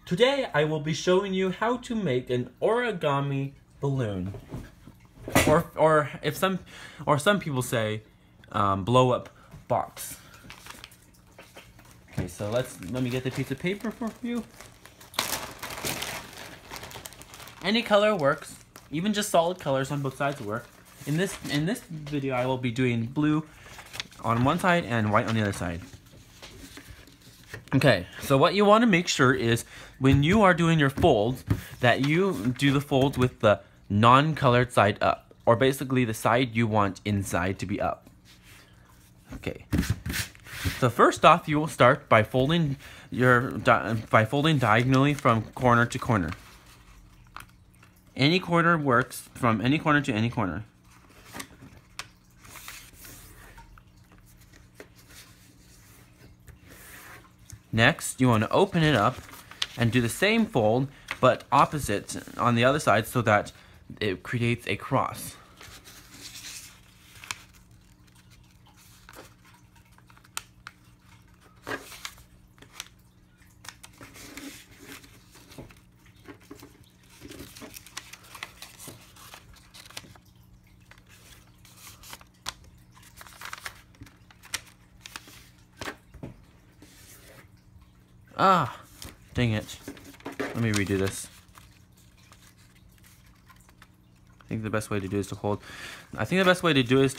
Today I will be showing you how to make an origami balloon, or some people say blow up box. Okay, so let me get the piece of paper for you. Any color works, even just solid colors on both sides work. In this video I will be doing blue on one side and white on the other side. Okay, so what you want to make sure is when you are doing your folds that you do the folds with the non-colored side up, or basically the side you want inside to be up. Okay, so first off you will start by folding diagonally from corner to corner. Any corner works, from any corner to any corner. Next, you want to open it up and do the same fold, but opposite on the other side so that it creates a cross. Ah, dang it. Let me redo this. I think the best way to do is to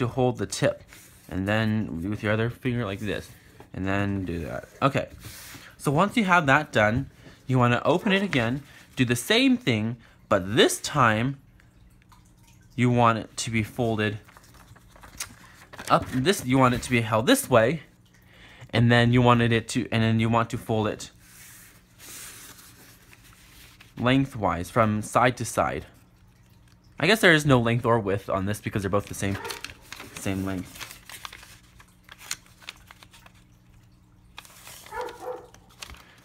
hold the tip, and then with your other finger like this, and then do that. Okay, so once you have that done, you want to open it again, do the same thing, but this time you want it to be folded up. You want it to be held this way, and then you want to fold it lengthwise from side to side. I guess there is no length or width on this because they're both the same length.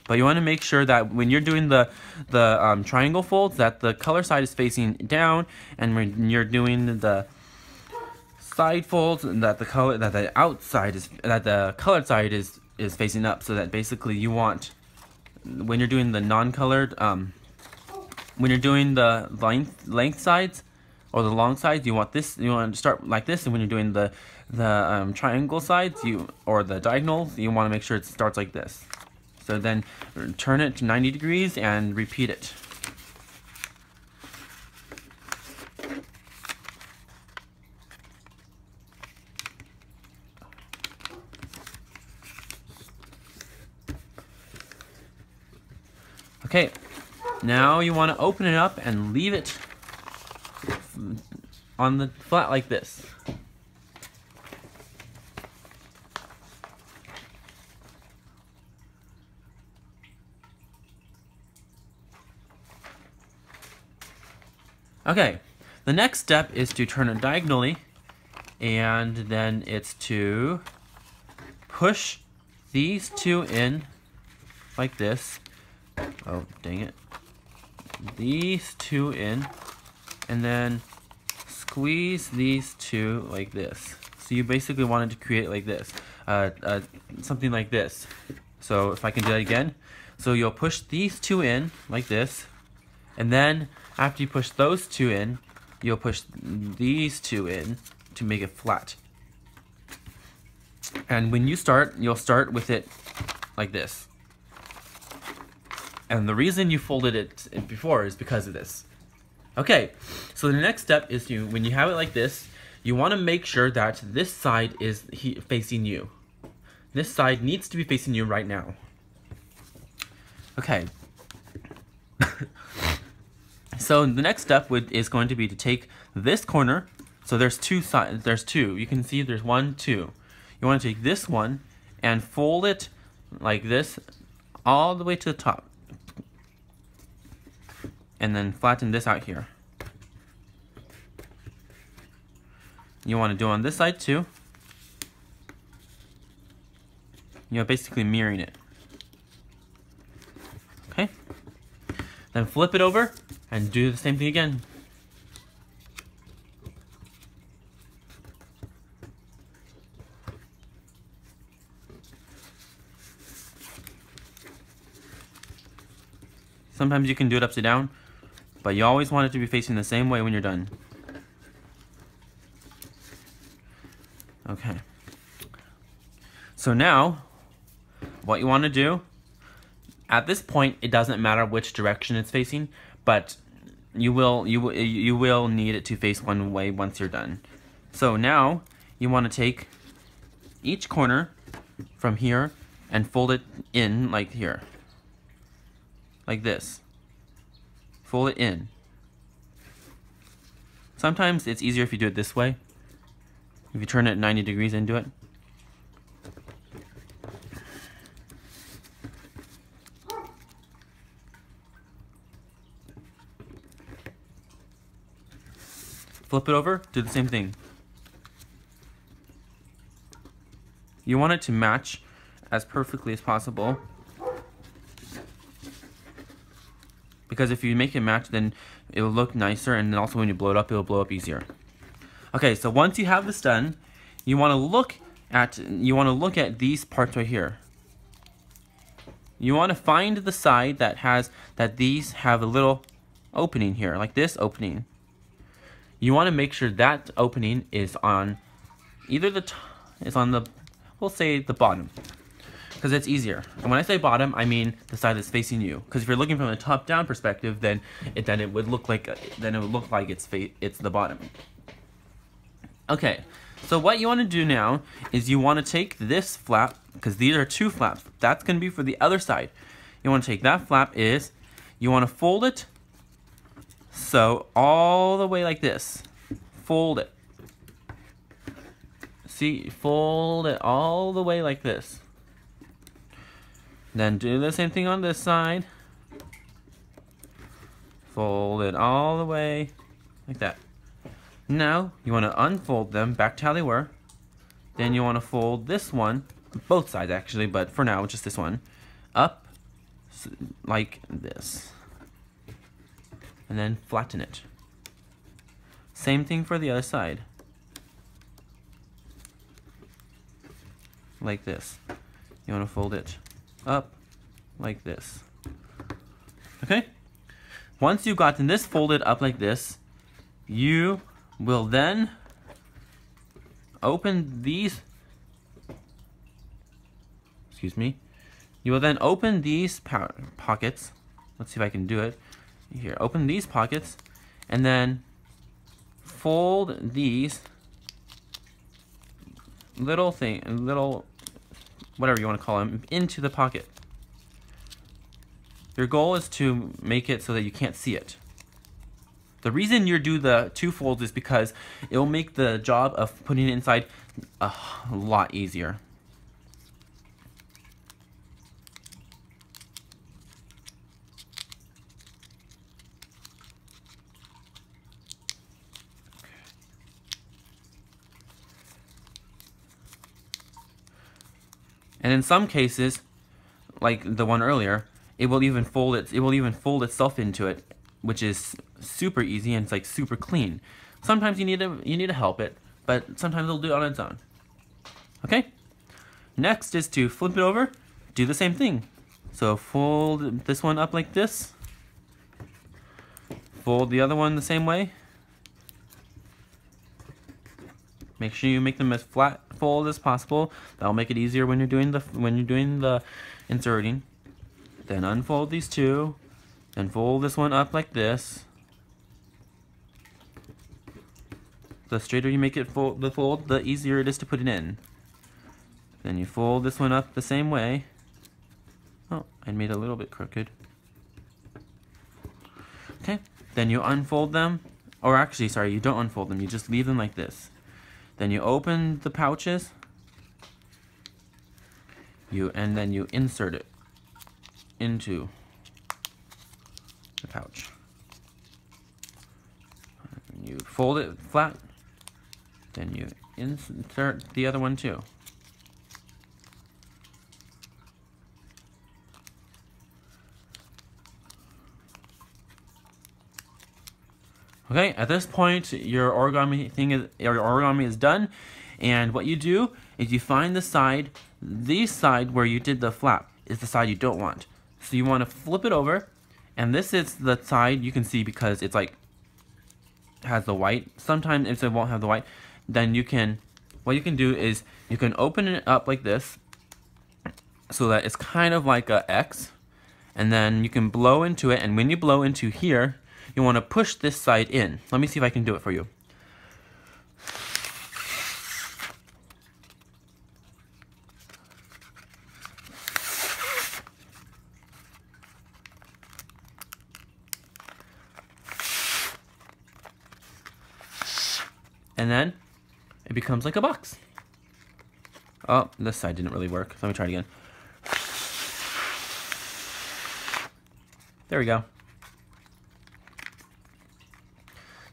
But you want to make sure that when you're doing the triangle folds that the color side is facing down, and when you're doing the side folds that the colored side is facing up, so that basically you want, when you're doing the non-colored when you're doing the length sides or the long sides, you want to start like this, and when you're doing the triangle sides or the diagonals, you want to make sure it starts like this. So then turn it to 90 degrees and repeat it. Okay, now you want to open it up and leave it on the flat like this. Okay, the next step is to turn it diagonally, and then it's to push these two in like this. Oh, dang it. These two in, and then squeeze these two like this. So you basically wanted to create like this, something like this. So if I can do that again. So you'll push these two in like this, and then after you push those two in, you'll push these two in to make it flat. And when you start, you'll start with it like this. And the reason you folded it before is because of this. Okay, so the next step is when you have it like this, you want to make sure that this side is facing you. This side needs to be facing you right now. Okay. So the next step is going to be to take this corner. So there's two sides. There's two. You can see there's 1, 2. You want to take this one and fold it like this all the way to the top. And then flatten this out here. You want to do on this side too. You're basically mirroring it. Okay? Then flip it over and do the same thing again. Sometimes you can do it upside down, but you always want it to be facing the same way when you're done. Okay. So now, what you want to do, at this point, it doesn't matter which direction it's facing, but you will need it to face one way once you're done. So now, you want to take each corner from here and fold it in like here. Like this. Fold it in. Sometimes it's easier if you do it this way. If you turn it 90 degrees into it. Flip it over, do the same thing. You want it to match as perfectly as possible. Because if you make it match, then it will look nicer, and then also when you blow it up, it will blow up easier. Okay, so once you have this done, you want to look at these parts right here. You want to find the side that these have a little opening here, like this opening. You want to make sure that opening is on either we'll say the bottom, because it's easier. And when I say bottom, I mean the side that's facing you. Because if you're looking from a top-down perspective, then it would look like it's the bottom. Okay, so what you want to do now is you want to take this flap, because these are two flaps. That's going to be for the other side. You want to take that flap you want to fold it so all the way like this. Fold it. See, fold it all the way like this. Then do the same thing on this side. Fold it all the way like that. Now, you want to unfold them back to how they were. Then you want to fold this one, both sides actually, but for now, just this one, up like this. And then flatten it. Same thing for the other side. Like this. You want to fold it up like this. Okay? Once you've gotten this folded up like this, you will then open these, you will then open these pockets. Let's see if I can do it. Here, open these pockets, and then fold these little whatever you want to call them, into the pocket. Your goal is to make it so that you can't see it. The reason you do the two folds is because it will make the job of putting it inside a lot easier. And in some cases, like the one earlier, it will even fold itself into it, which is super easy and it's like super clean. Sometimes you need to help it, but sometimes it'll do it on its own. Okay? Next is to flip it over, do the same thing. So fold this one up like this. Fold the other one the same way. Make sure you make them as flat fold as possible. That'll make it easier when you're doing the inserting. Then unfold these two. Then fold this one up like this. The straighter you make it the easier it is to put it in. Then you fold this one up the same way. Oh, I made it a little bit crooked. Okay. Then you unfold them, or actually, sorry, you don't unfold them. You just leave them like this. Then you open the pouches, and then you insert it into the pouch. You fold it flat, then you insert the other one too. Okay, at this point, your origami is done, and what you do is you find the side where you did the flap is the side you don't want. So you want to flip it over And this is the side you can see because it's like has the white. Sometimes if it won't have the white, then what you can do is you can open it up like this so that it's kind of like a X, and then you can blow into it, and when you blow into here, you want to push this side in. Let me see if I can do it for you. And then it becomes like a box. Oh, this side didn't really work. Let me try it again. There we go.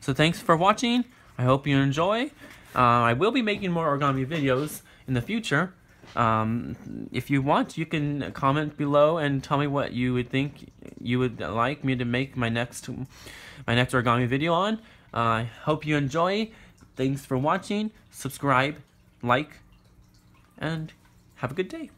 So thanks for watching. I hope you enjoy. I will be making more origami videos in the future. If you want, you can comment below and tell me what you would think you would like me to make my next origami video on. I hope you enjoy. Thanks for watching. Subscribe, like, and have a good day.